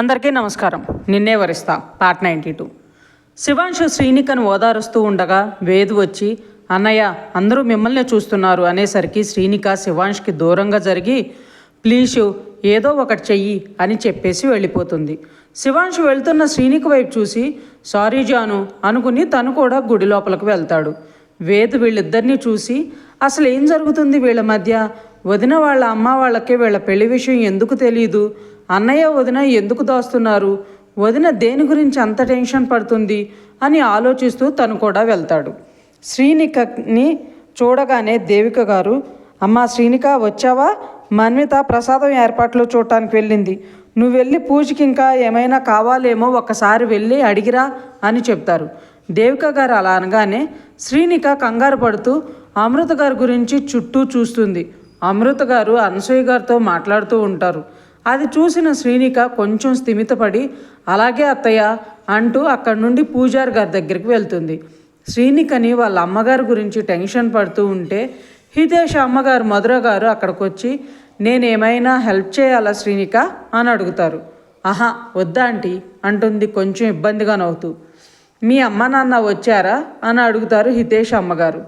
అందరికీ నమస్కారం. నిన్నే వరిస్తా పార్ట్ 92. శివాంశు శ్రీనికను ఓదారుస్తూ ఉండగా వేదు వచ్చి, అన్నయ్య అందరూ మిమ్మల్నే చూస్తున్నారు అనేసరికి శ్రీనిక శివాంష్కి దూరంగా జరిగి, ప్లీజ్ ఏదో ఒకటి చెయ్యి అని చెప్పేసి వెళ్ళిపోతుంది. శివాంశు వెళ్తున్న శ్రీనిక వైపు చూసి సారీ జాను అనుకుని తను కూడా గుడి లోపలికి వెళ్తాడు. వేదు వీళ్ళిద్దరినీ చూసి అసలు ఏం జరుగుతుంది వీళ్ళ మధ్య, వదిన వాళ్ళ అమ్మ వాళ్ళకి వీళ్ళ పెళ్లి విషయం ఎందుకు తెలియదు, అన్నయ్య వదిన ఎందుకు దాస్తున్నారు, వదిన దేని గురించి అంత టెన్షన్ పడుతుంది అని ఆలోచిస్తూ తను కూడా వెళ్తాడు. శ్రీనికని చూడగానే దేవిక గారు, అమ్మా శ్రీనిక వచ్చావా, మన్విత ప్రసాదం ఏర్పాట్లు చూడటానికి వెళ్ళింది, నువ్వు వెళ్ళి పూజకి ఇంకా ఏమైనా కావాలేమో ఒక్కసారి వెళ్ళి అడిగిరా అని చెప్తారు. దేవిక గారు అలా అనగానే శ్రీనిక కంగారు పడుతూ అమృత గారి గురించి చుట్టూ చూస్తుంది. అమృత గారు అనసూయ గారితో మాట్లాడుతూ ఉంటారు. అది చూసిన శ్రీనిక కొంచెం స్థిమితపడి అలాగే అత్తయ్య అంటూ అక్కడి నుండి పూజారి గారి దగ్గరికి వెళ్తుంది. శ్రీనికని వాళ్ళ అమ్మగారి గురించి టెన్షన్ పడుతూ ఉంటే హితేష్ అమ్మగారు మధుర గారు అక్కడికి వచ్చి, నేనేమైనా హెల్ప్ చేయాలా శ్రీనిక అని అడుగుతారు. ఆహా వద్దా ఆంటీ అంటుంది కొంచెం ఇబ్బందిగా నవ్వుతూ. మీ అమ్మ నాన్న వచ్చారా అని అడుగుతారు హితేష్ అమ్మగారు.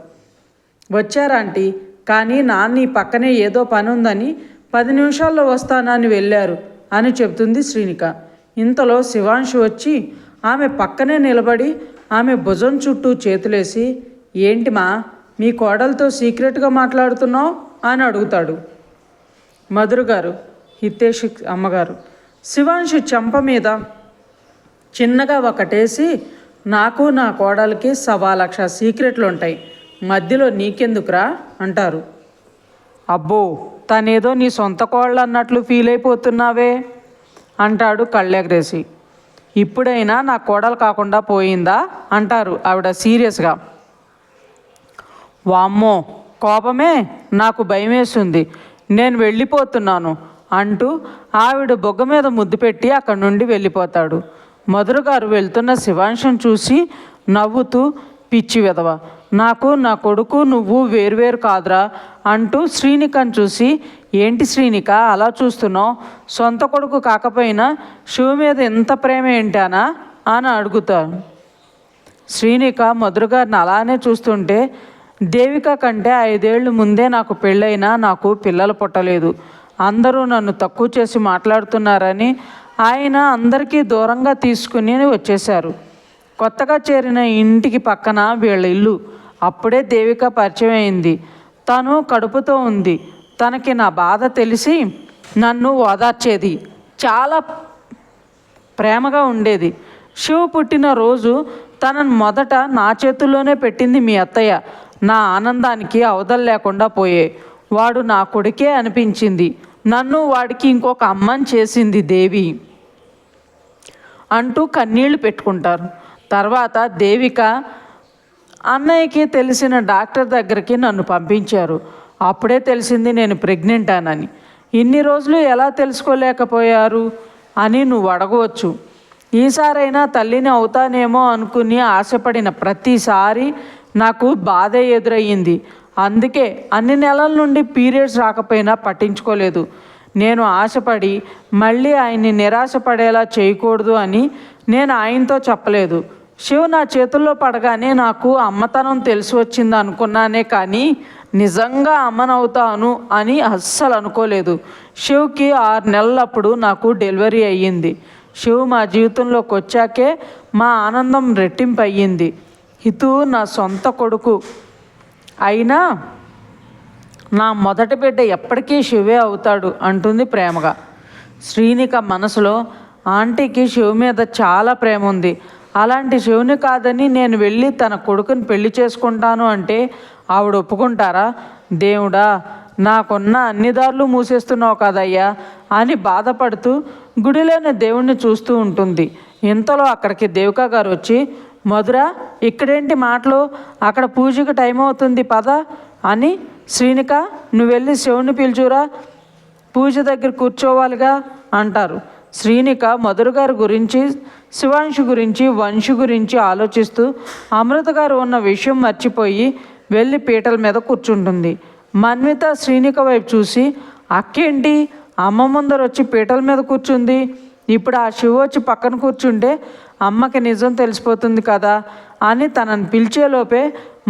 వచ్చారా ఆంటీ, కానీ నాన్న ఈ పక్కనే ఏదో పని ఉందని 10 నిమిషాల్లో వస్తానని వెళ్ళారు అని చెబుతుంది శ్రీనిక. ఇంతలో శివాంశు వచ్చి ఆమె పక్కనే నిలబడి ఆమె భుజం చుట్టూ చేతులేసి, ఏంటి మా మీ కోడలతో సీక్రెట్గా మాట్లాడుతున్నావు అని అడుగుతాడు. మధుర గారు, హితేష్ అమ్మగారు శివాంశు చెంప మీద చిన్నగా ఒకటేసి, నాకు నా కోడలికి 1,00,000 సీక్రెట్లు ఉంటాయి, మధ్యలో నీకెందుకురా అంటారు. అబ్బో తనేదో నీ సొంత కోళ్ళు అన్నట్లు ఫీల్ అయిపోతున్నావే అంటాడు కళ్ళెగరేసి. ఇప్పుడైనా నా కోడలు కాకుండా పోయిందా అంటారు ఆవిడ సీరియస్గా. వామ్మో కోపమే, నాకు భయమేస్తుంది, నేను వెళ్ళిపోతున్నాను అంటూ ఆవిడ బొగ్గ మీద ముద్దు పెట్టి అక్కడి నుండి వెళ్ళిపోతాడు. మధుర గారు వెళ్తున్న శివాంశం చూసి నవ్వుతూ, పిచ్చి విధవ, నాకు నా కొడుకు నువ్వు వేరువేరు కాదురా అంటూ శ్రీనికను చూసి, ఏంటి శ్రీనిక అలా చూస్తున్నావు, సొంత కొడుకు కాకపోయినా శివ మీద ఎంత ప్రేమ ఏంటానా అని అడుగుతాను. శ్రీనిక మధుర గారిని అలానే చూస్తుంటే, దేవిక కంటే 5 ఏళ్ళు ముందే నాకు పెళ్ళైనా నాకు పిల్లలు పుట్టలేదు, అందరూ నన్ను తక్కువ చేసి మాట్లాడుతున్నారని ఆయన అందరికీ దూరంగా తీసుకుని వచ్చేశారు. కొత్తగా చేరిన ఇంటికి పక్కన వీళ్ళ ఇల్లు. అప్పుడే దేవిక పరిచయం అయింది. తను కడుపుతో ఉంది. తనకి నా బాధ తెలిసి నన్ను ఓదార్చేది, చాలా ప్రేమగా ఉండేది. శివ పుట్టిన రోజు తనను మొదట నా చేతుల్లోనే పెట్టింది మీ అత్తయ్య. నా ఆనందానికి అవధలు లేకుండా పోయే, వాడు నా కొడుకే అనిపించింది, నన్ను వాడికి ఇంకొక అమ్మని చేసింది దేవి అంటూ కన్నీళ్లు పెట్టుకుంటారు. తర్వాత దేవిక అన్నయ్యకి తెలిసిన డాక్టర్ దగ్గరికి నన్ను పంపించారు. అప్పుడే తెలిసింది నేను ప్రెగ్నెంట్ అని. ఇన్ని రోజులు ఎలా తెలుసుకోలేకపోయారు అని నువ్వు అడగవచ్చు. ఈసారైనా తల్లిని అవుతానేమో అనుకుని ఆశపడిన ప్రతిసారి నాకు బాధే ఎదురయ్యింది. అందుకే అన్ని నెలల నుండి పీరియడ్స్ రాకపోయినా పట్టించుకోలేదు. నేను ఆశపడి మళ్ళీ ఆయన్ని నిరాశపడేలా చేయకూడదు అని నేను ఆయనతో చెప్పలేదు. శివ్ నా చేతుల్లో పడగానే నాకు అమ్మతనం తెలిసి వచ్చింది అనుకున్నానే కానీ నిజంగా అమ్మనవుతాను అని అస్సలు అనుకోలేదు. శివ్కి 6 నెలలప్పుడు నాకు డెలివరీ అయ్యింది. శివ్ మా జీవితంలోకి వచ్చాకే మా ఆనందం రెట్టింపు అయ్యింది. హితు నా సొంత కొడుకు అయినా నా మొదటి బిడ్డ ఎప్పటికీ శివే అవుతాడు అంటుంది ప్రేమగా. శ్రీనిక మనసులో ఆంటీకి శివ మీద చాలా ప్రేమ ఉంది, అలాంటి శివుని కాదని నేను వెళ్ళి తన కొడుకుని పెళ్లి చేసుకుంటాను అంటే ఆవిడ ఒప్పుకుంటారా, దేవుడా నాకున్న అన్ని దారులు మూసేస్తున్నావు కదయ్యా అని బాధపడుతూ గుడిలోని దేవుణ్ణి చూస్తూ ఉంటుంది. ఇంతలో అక్కడికి దేవిక గారు వచ్చి, మధుర ఇక్కడేంటి మాటలు, అక్కడ పూజకి టైం అవుతుంది పద అని, శ్రీనిక నువ్వు వెళ్ళి శివుని పిలుచురా, పూజ దగ్గర కూర్చోవాలిగా అంటారు. శ్రీనిక మధుర గారి గురించి, శివాంశు గురించి, వంశు గురించి ఆలోచిస్తూ అమృత గారు ఉన్న విషయం మర్చిపోయి వెళ్ళి పీటల మీద కూర్చుంటుంది. మన్విత శ్రీనిక వైపు చూసి, అక్కేంటి అమ్మ ముందర వచ్చి పీటల మీద కూర్చుంది, ఇప్పుడు ఆ శివ వచ్చి పక్కన కూర్చుంటే అమ్మకి నిజం తెలిసిపోతుంది కదా అని తనని పిలిచేలోపే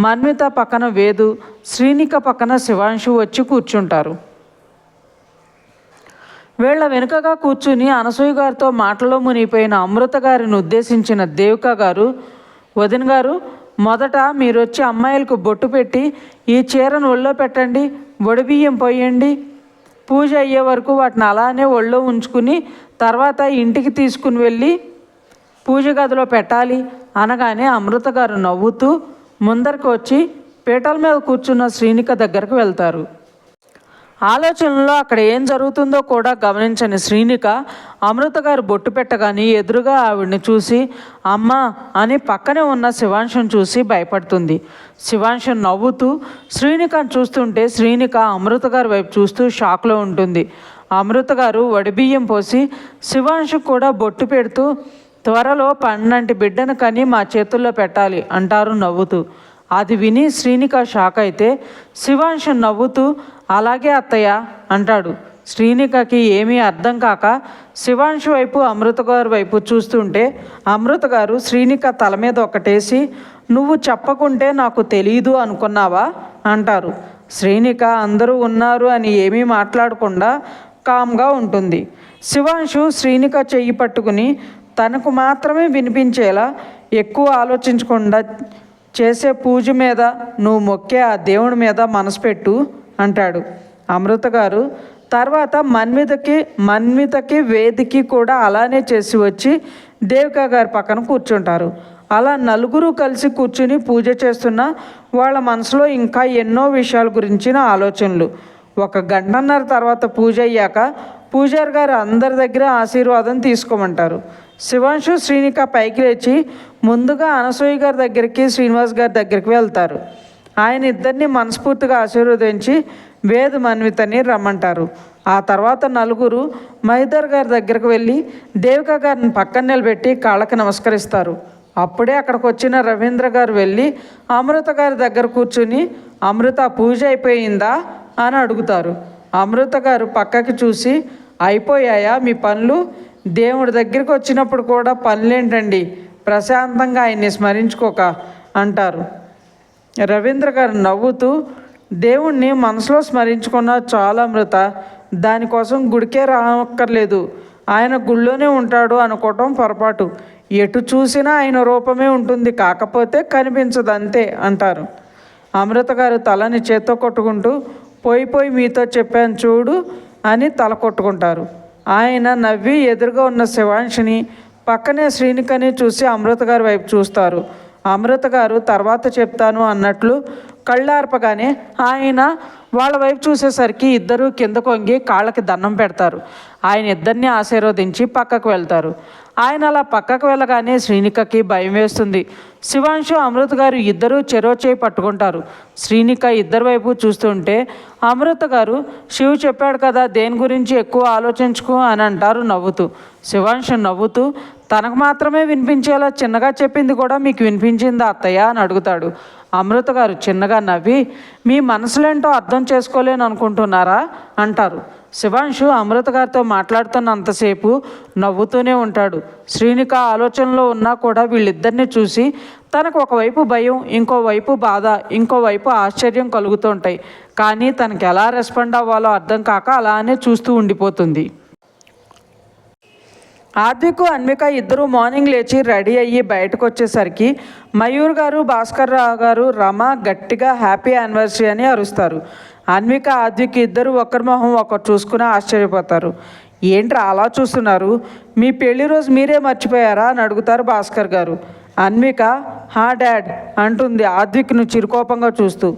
మన్విత పక్కన వేదు, శ్రీనిక పక్కన శివాంశు వచ్చి కూర్చుంటారు. వీళ్ళ వెనుకగా కూర్చుని అనసూయ గారితో మాటలో మునిగిపోయిన అమృత గారిని ఉద్దేశించిన దేవిక గారు, వదిన గారు, మొదట మీరు వచ్చి అమ్మాయిలకు బొట్టు పెట్టి ఈ చీరను ఒళ్ళో పెట్టండి, వడిబియ్యం పోయండి, పూజ అయ్యే వరకు వాటిని అలానే ఒళ్ళో ఉంచుకుని తర్వాత ఇంటికి తీసుకుని వెళ్ళి పూజ గదిలో పెట్టాలి అనగానే అమృత గారు నవ్వుతూ ముందరికి వచ్చి పీటల మీద కూర్చున్న శ్రీనిక దగ్గరకు వెళ్తారు. ఆలోచనలో అక్కడ ఏం జరుగుతుందో కూడా గమనించని శ్రీనిక అమృత గారు బొట్టు పెట్టగానే ఎదురుగా ఆవిడ్ని చూసి అమ్మ అని పక్కనే ఉన్న శివాంశుని చూసి భయపడుతుంది. శివాంశు నవ్వుతూ శ్రీనికను చూస్తుంటే శ్రీనిక అమృత గారి వైపు చూస్తూ షాక్లో ఉంటుంది. అమృత గారు వడిబియ్యం పోసి శివాంశు కూడా బొట్టు పెడుతూ త్వరలో పన్నంటి బిడ్డను కని మా చేతుల్లో పెట్టాలి అంటారు నవ్వుతూ. అది విని శ్రీనిక షాక్ అయితే శివాంశు నవ్వుతూ అలాగే అత్తయ్య అంటాడు. శ్రీనికకి ఏమీ అర్థం కాక శివాంశు వైపు అమృత గారి వైపు చూస్తుంటే అమృత గారు శ్రీనిక తల మీద ఒకటేసి నువ్వు చెప్పకుంటే నాకు తెలీదు అనుకున్నావా అంటారు. శ్రీనిక అందరూ ఉన్నారు అని ఏమీ మాట్లాడకుండా కామ్గా ఉంటుంది. శివాంశు శ్రీనిక చెయ్యి పట్టుకుని తనకు మాత్రమే వినిపించేలా ఎక్కువ ఆలోచించకుండా చేసే పూజ మీద నువ్వు మొక్కే ఆ దేవుడి మీద మనసు పెట్టు అంటాడు. అమృత గారు తర్వాత మన్వితకి వేదికి కూడా అలానే చేసి వచ్చి దేవిక గారి పక్కన కూర్చుంటారు. అలా నలుగురు కలిసి కూర్చుని పూజ చేస్తున్న వాళ్ళ మనసులో ఇంకా ఎన్నో విషయాల గురించిన ఆలోచనలు. 1 గంటన్నర తర్వాత పూజ అయ్యాక పూజారి గారు అందరి దగ్గర ఆశీర్వాదం తీసుకోమంటారు. శివాంశు శ్రీనిక పైకి లేచి ముందుగా అనసూయ గారి దగ్గరికి శ్రీనివాస్ గారి దగ్గరికి వెళ్తారు. ఆయన ఇద్దరిని మనస్ఫూర్తిగా ఆశీర్వదించి వేద మన్వితని రమ్మంటారు. ఆ తర్వాత నలుగురు మహిదర్ గారి దగ్గరకు వెళ్ళి దేవిక గారిని పక్కన నిలబెట్టి కాళ్ళకి నమస్కరిస్తారు. అప్పుడే అక్కడికి వచ్చిన రవీంద్ర గారు వెళ్ళి అమృత గారి దగ్గర కూర్చుని అమృత పూజ అయిపోయిందా అని అడుగుతారు. అమృత గారు పక్కకి చూసి అయిపోయాయా మీ పనులు? దేవుడి దగ్గరికి వచ్చినప్పుడు కూడా పనులేంటండి, ప్రశాంతంగా ఆయన్ని స్మరించుకోక అంటారు. రవీంద్ర గారు నవ్వుతూ దేవుణ్ణి మనసులో స్మరించుకున్న చాలా అమృత, దానికోసం గుడికే రాక్కర్లేదు, ఆయన గుళ్ళోనే ఉంటాడు అనుకోవటం పొరపాటు. ఎటు చూసినా ఆయన రూపమే ఉంటుంది, కాకపోతే కనిపించదు అంతే అంటారు. అమృత గారు తలని చేత్తో కొట్టుకుంటూ పోయి మీతో చెప్పాను చూడు అని తల కొట్టుకుంటారు. ఆయన నవ్వి ఎదురుగా ఉన్న శివాంశిని పక్కనే శ్రీనికని చూసి అమృత గారి వైపు చూస్తారు. అమృత గారు తర్వాత చెప్తాను అన్నట్లు కళ్ళార్పగానే ఆయన వాళ్ళ వైపు చూసేసరికి ఇద్దరు కింద కొంగి కాళ్ళకి దండం పెడతారు. ఆయన ఇద్దరిని ఆశీర్వదించి పక్కకు వెళ్తారు. ఆయన అలా పక్కకు వెళ్ళగానే శ్రీనికకి భయం వేస్తుంది. శివాంశు అమృత గారు ఇద్దరూ చెరో చేయి పట్టుకుంటారు. శ్రీనిక ఇద్దరి వైపు చూస్తుంటే అమృత గారు శివ చెప్పాడు కదా దేని గురించి ఎక్కువ ఆలోచించుకో అని అంటారు నవ్వుతూ. శివాంశు నవ్వుతూ తనకు మాత్రమే వినిపించేలా చిన్నగా చెప్పింది కూడా మీకు వినిపించిందా అత్తయ్య అని అడుగుతాడు. అమృత గారు చిన్నగా నవ్వి మీ మనసులేంటో అర్థం చేసుకోలేను అనుకుంటున్నారా అంటారు. శివాంశు అమృత గారితో మాట్లాడుతున్నంతసేపు నవ్వుతూనే ఉంటాడు. శ్రీనిక ఆలోచనలో ఉన్నా కూడా వీళ్ళిద్దరిని చూసి తనకు ఒకవైపు భయం, ఇంకోవైపు బాధ, ఇంకోవైపు ఆశ్చర్యం కలుగుతుంటాయి. కానీ తనకి ఎలా రెస్పాండ్ అవ్వాలో అర్థం కాక అలానే చూస్తూ ఉండిపోతుంది. ఆద్వికు అన్విక ఇద్దరు మార్నింగ్ లేచి రెడీ అయ్యి బయటకు వచ్చేసరికి మయూర్ గారు, భాస్కర్ రావు గారు, రమ గట్టిగా హ్యాపీ యానివర్సరీ అని అరుస్తారు. అన్విక ఆద్విక్ ఇద్దరు ఒకరి మొహం ఒకరు చూసుకుని ఆశ్చర్యపోతారు. ఏంట్రా అలా చూస్తున్నారు, మీ పెళ్లి రోజు మీరే మర్చిపోయారా అని అడుగుతారు భాస్కర్ గారు. అన్విక హా డాడ్ అంటుంది ఆద్విక్ను చిరుకోపంగా చూస్తూ.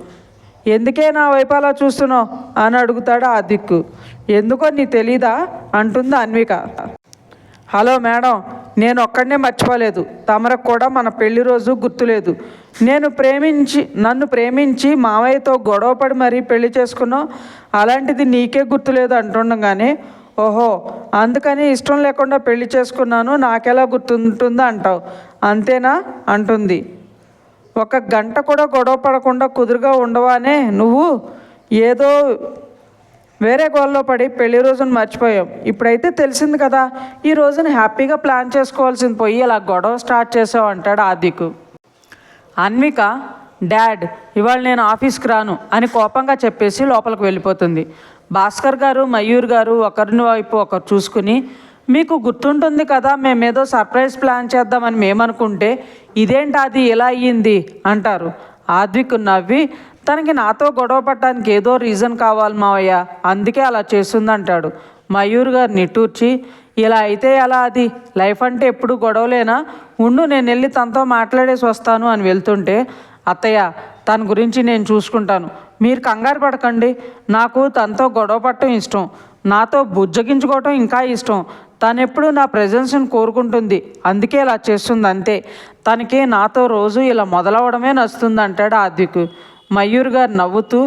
ఎందుకే నా వైపు అలా చూస్తున్నావు అని అడుగుతాడు ఆద్విక్. ఎందుకో నీ తెలీదా అంటుంది అన్విక. హలో మేడం, నేను ఒక్కడనే మర్చిపోలేదు, తమరకు కూడా మన పెళ్లి రోజు గుర్తులేదు. నన్ను ప్రేమించి మావయ్యతో గొడవపడి మరీ పెళ్లి చేసుకున్నావు, అలాంటిది నీకే గుర్తులేదు అంటుండగానే ఓహో అందుకని ఇష్టం లేకుండా పెళ్లి చేసుకున్నాను, నాకెలా గుర్తుంటుందో అంటావు అంతేనా అంటుంది. 1 గంట కూడా గొడవ పడకుండా కుదురుగా ఉండవానే నువ్వు, ఏదో వేరే గోల్లో పడి పెళ్లి రోజును మర్చిపోయాం. ఇప్పుడైతే తెలిసింది కదా, ఈ రోజున హ్యాపీగా ప్లాన్ చేసుకోవాల్సింది పోయి ఇలా గొడవ స్టార్ట్ చేసావు అంటాడు ఆదిక్. అన్విక, డాడ్ ఇవాళ నేను ఆఫీస్కి రాను అని కోపంగా చెప్పేసి లోపలికి వెళ్ళిపోతుంది. భాస్కర్ గారు, మయూర్ గారు ఒకరిని వైపు ఒకరు చూసుకుని, మీకు గుర్తుంటుంది కదా మేమేదో సర్ప్రైజ్ ప్లాన్ చేద్దామని మేమనుకుంటే ఇదేంటి అది ఇలా అయ్యింది అంటారు. ఆద్విక్ నవ్వి, తనకి నాతో గొడవ పడటానికి ఏదో రీజన్ కావాలి మావయ్య, అందుకే అలా చేస్తుందంటాడు. మయూర్ గారు నిట్టూర్చి, ఇలా అయితే ఎలా, అది లైఫ్ అంటే ఎప్పుడు గొడవలేనా, ఉండు నేను వెళ్ళి తనతో మాట్లాడేసి వస్తాను అని వెళ్తుంటే, అత్తయ్య తన గురించి నేను చూసుకుంటాను, మీరు కంగారు పడకండి, నాకు తనతో గొడవ పడటం ఇష్టం, నాతో బుజ్జగించుకోవటం ఇంకా ఇష్టం, తను ఎప్పుడు నా ప్రెజెన్స్ని కోరుకుంటుంది, అందుకే ఇలా చేస్తుంది అంతే, తనకి నాతో రోజు ఇలా మొదలవడమే నచ్చుతుంది అంటాడు ఆద్విక్. మయూర్ గారు నవ్వుతూ,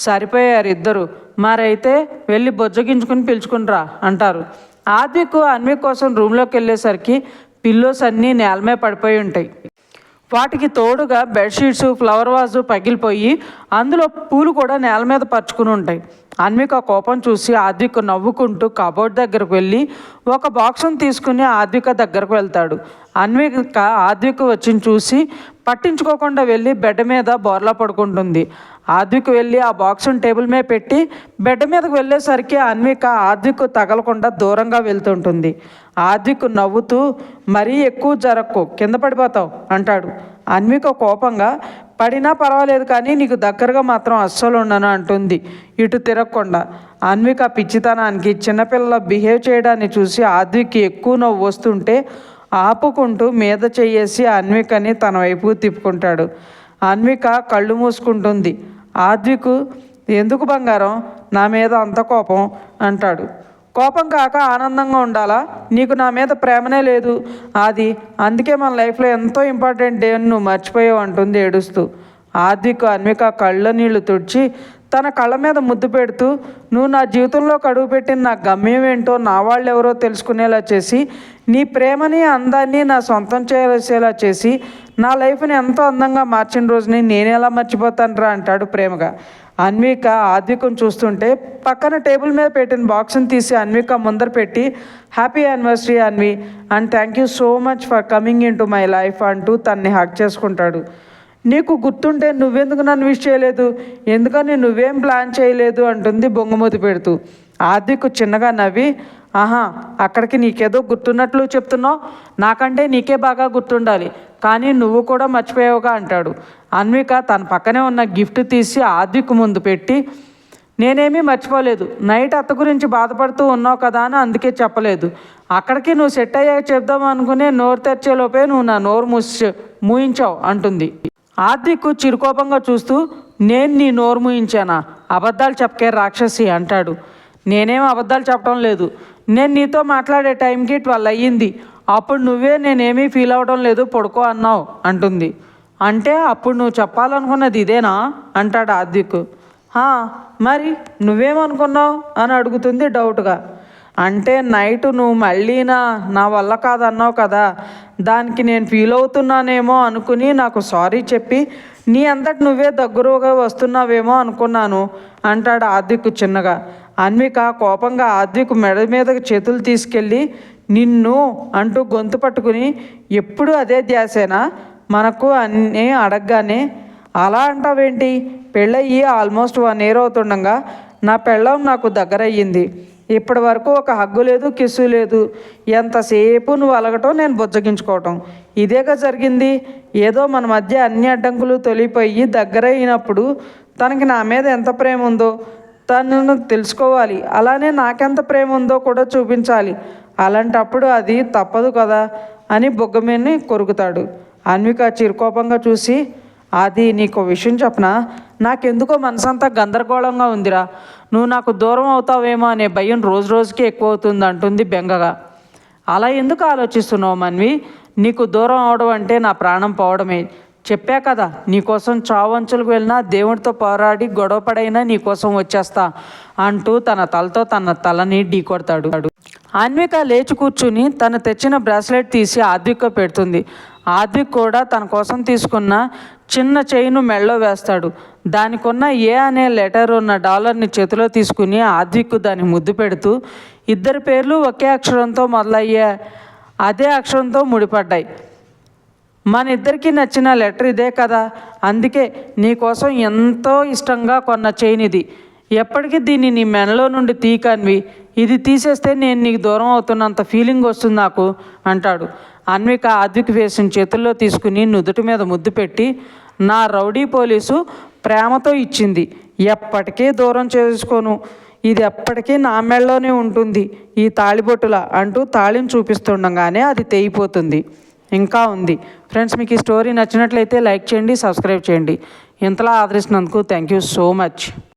సరిపోయారు ఇద్దరు, మరైతే వెళ్ళి బొజ్జగించుకుని పిలుచుకునిరా అంటారు. ఆద్విక్ అన్వి కోసం రూమ్లోకి వెళ్ళేసరికి పిల్లోస్ అన్నీ నేలమే పడిపోయి ఉంటాయి. వాటికి తోడుగా బెడ్షీట్స్, ఫ్లవర్ వాజు పగిలిపోయి అందులో పూలు కూడా నేల మీద పరుచుకుని ఉంటాయి. అన్విక కోపం చూసి ఆద్విక్ నవ్వుకుంటూ కబోర్డ్ దగ్గరకు వెళ్ళి ఒక బాక్స్ను తీసుకుని ఆద్విక దగ్గరకు వెళ్తాడు. అన్విక ఆద్విక్ వచ్చి చూసి పట్టించుకోకుండా వెళ్ళి బెడ్ మీద బోర్లా పడుకుంటుంది. ఆద్విక్ వెళ్ళి ఆ బాక్స్ను టేబుల్ మీద పెట్టి బెడ్ మీదకు వెళ్ళేసరికి అన్విక ఆద్విక్ తగలకుండా దూరంగా వెళ్తుంటుంది. ఆద్విక్ నవ్వుతూ, మరీ ఎక్కువ జరక్కు, కింద పడిపోతావు అంటాడు. అన్విక కోపంగా, పడినా పర్వాలేదు కానీ నీకు దగ్గరగా మాత్రం అస్సలు ఉండను అంటుంది ఇటు తిరగకుండా. అన్విక పిచ్చితనానికి చిన్నపిల్లల బిహేవ్ చేయడాన్ని చూసి ఆద్విక్కి ఎక్కువ నవ్వు వస్తుంటే ఆపుకుంటూ మీద చెయ్యేసి అన్వికని తన వైపు తిప్పుకుంటాడు. అన్విక కళ్ళు మూసుకుంటుంది. ఆద్విక్, ఎందుకు బంగారం నా మీద అంత కోపం అంటాడు. కోపం కాక ఆనందంగా ఉండాలా, నీకు నా మీద ప్రేమనే లేదు అది, అందుకే మన లైఫ్లో ఎంతో ఇంపార్టెంట్ డే నువ్వు మర్చిపోయావు అంటుంది ఏడుస్తూ. ఆద్విక్ అన్విక కళ్ళ నీళ్లు తుడిచి తన కళ్ళ మీద ముద్దు పెడుతూ, నువ్వు నా జీవితంలో అడుగు పెట్టిన నా గమ్యం ఏంటో నా వాళ్ళు ఎవరో తెలుసుకునేలా చేసి, నీ ప్రేమని అందాన్ని నా సొంతం చేసేలా చేసి, నా లైఫ్ని ఎంతో అందంగా మార్చిన రోజుని నేనెలా మర్చిపోతానురా అంటాడు ప్రేమగా. అన్విక ఆద్వికను చూస్తుంటే పక్కన టేబుల్ మీద పెట్టిన బాక్స్ని తీసి అన్విక ముందర పెట్టి, happy anniversary Anvi and thank you so much for coming in to my life అంటూ తన్ని హక్ చేసుకుంటాడు. నీకు గుర్తుంటే నువ్వెందుకు నన్ను విష్ చేయలేదు, ఎందుకని నువ్వేం ప్లాన్ చేయలేదు అంటుంది బొంగమూతి పెడుతూ. ఆద్విక్ చిన్నగా నవ్వి, ఆహా అక్కడికి నీకేదో గుర్తున్నట్లు చెప్తున్నావు, నాకంటే నీకే బాగా గుర్తుండాలి, కానీ నువ్వు కూడా మర్చిపోయావుగా అంటాడు. అన్విక తన పక్కనే ఉన్న గిఫ్ట్ తీసి ఆద్విక్ ముందు పెట్టి, నేనేమీ మర్చిపోలేదు, నైట్ అత్త గురించి బాధపడుతూ ఉన్నావు కదా అని అందుకే చెప్పలేదు, అక్కడికి నువ్వు సెట్ అయ్యాక చెప్దాం అనుకునే నోరు తెరిచేలోపే నువ్వు నా నోరు మూయించావు అంటుంది. ఆద్విక్ చిరుకోపంగా చూస్తూ, నేను నీ నోరు మూయించానా, అబద్ధాలు చెప్పకే రాక్షసి అంటాడు. నేనేం అబద్ధాలు చెప్పడం లేదు, నేను నీతో మాట్లాడే టైంకి 12 అయ్యింది, అప్పుడు నువ్వే నేనేమీ ఫీల్ అవ్వడం లేదు పడుకో అన్నావు అంటుంది. అంటే అప్పుడు నువ్వు చెప్పాలనుకున్నది ఇదేనా అంటాడు ఆద్విక్. మరి నువ్వేమనుకున్నావు అని అడుగుతుంది డౌట్గా. అంటే నైట్ నువ్వు మళ్ళీ నా వల్ల కాదన్నావు కదా, దానికి నేను ఫీల్ అవుతున్నానేమో అనుకుని నాకు సారీ చెప్పి నీ అంతటి నువ్వే దగ్గరగా వస్తున్నావేమో అనుకున్నాను అంటాడు ఆద్విక్ చిన్నగా. అన్విక కోపంగా ఆద్విక్ మెడ మీదకి చేతులు తీసుకెళ్ళి, నిన్ను అంటూ గొంతు పట్టుకుని, ఎప్పుడు అదే ధ్యాసేనా మనకు అన్నీ అడగగానే, అలా అంటావేంటి, పెళ్ళయ్యి ఆల్మోస్ట్ 1 year అవుతుండగా నా పెళ్ళం నాకు దగ్గర అయ్యింది, ఇప్పటి వరకు ఒక హగ్గు లేదు, కిస్సు లేదు, ఎంతసేపు నువ్వు అలగటం నేను బుజ్జగించుకోవటం, ఇదేగా జరిగింది. ఏదో మన మధ్య అన్ని అడ్డంకులు తొలిపోయి దగ్గర అయినప్పుడు తనకి నా మీద ఎంత ప్రేమ ఉందో తనను తెలుసుకోవాలి, అలానే నాకెంత ప్రేమ ఉందో కూడా చూపించాలి, అలాంటప్పుడు అది తప్పదు కదా అని బొగ్గమీని కొరుకుతాడు. అన్విక చిరుకోపంగా చూసి, అది నీకు విషయం చెప్పనా, నాకెందుకో మనసంతా గందరగోళంగా ఉందిరా, నువ్వు నాకు దూరం అవుతావేమో అనే భయం రోజు రోజుకి ఎక్కువ అవుతుంది అంటుంది బెంగగా. అలా ఎందుకు ఆలోచిస్తున్నావు మన్వి, నీకు దూరం అవడం అంటే నా ప్రాణం పోవడమే, చెప్పా కదా నీకోసం చావంచులకు వెళ్ళినా దేవుడితో పోరాడి గొడవపడైనా నీకోసం వచ్చేస్తా అంటూ తన తలతో తన తలని ఢీకొడతాడు. అన్విక లేచి కూర్చుని తను తెచ్చిన బ్రాస్లెట్ తీసి ఆద్విక్ పెడుతుంది. ఆద్విక్ కూడా తన కోసం తీసుకున్న చిన్న చైను మెడలో వేస్తాడు. దానికున్న ఏ అనే లెటర్ ఉన్న డాలర్ని చేతిలో తీసుకుని ఆద్విక్ దాన్ని ముద్దు పెడుతూ, ఇద్దరి పేర్లు ఒకే అక్షరంతో మొదలయ్యే అదే అక్షరంతో ముడిపడ్డాయి. మన ఇద్దరికి నచ్చిన లెటర్ ఇదే కదా, అందుకే నీకోసం ఎంతో ఇష్టంగా కొన్న చైన్ ఇది. ఎప్పటికీ దీన్ని నీ మెడలో నుండి తీయకన్వి. ఇది తీసేస్తే నేను నీకు దూరం అవుతున్నంత ఫీలింగ్ వస్తుంది నాకు అంటాడు. అన్విక ఆద్విక్ వేసిన చేతుల్లో తీసుకుని నుదుటి మీద ముద్దు పెట్టి, నా రౌడీ పోలీసు ప్రేమతో ఇచ్చింది, ఎప్పటికీ దూరం చేసుకోను, ఇది ఎప్పటికీ నా మెడలోనే ఉంటుంది ఈ తాళిబొట్టులా అంటూ తాళిని చూపిస్తుండగానే అది తెగిపోతుంది. ఇంకా ఉంది ఫ్రెండ్స్. మీకు ఈ స్టోరీ నచ్చినట్లయితే లైక్ చేయండి, సబ్స్క్రైబ్ చేయండి. ఇంతలా ఆదరిస్తున్నందుకు థ్యాంక్ యూ సో మచ్.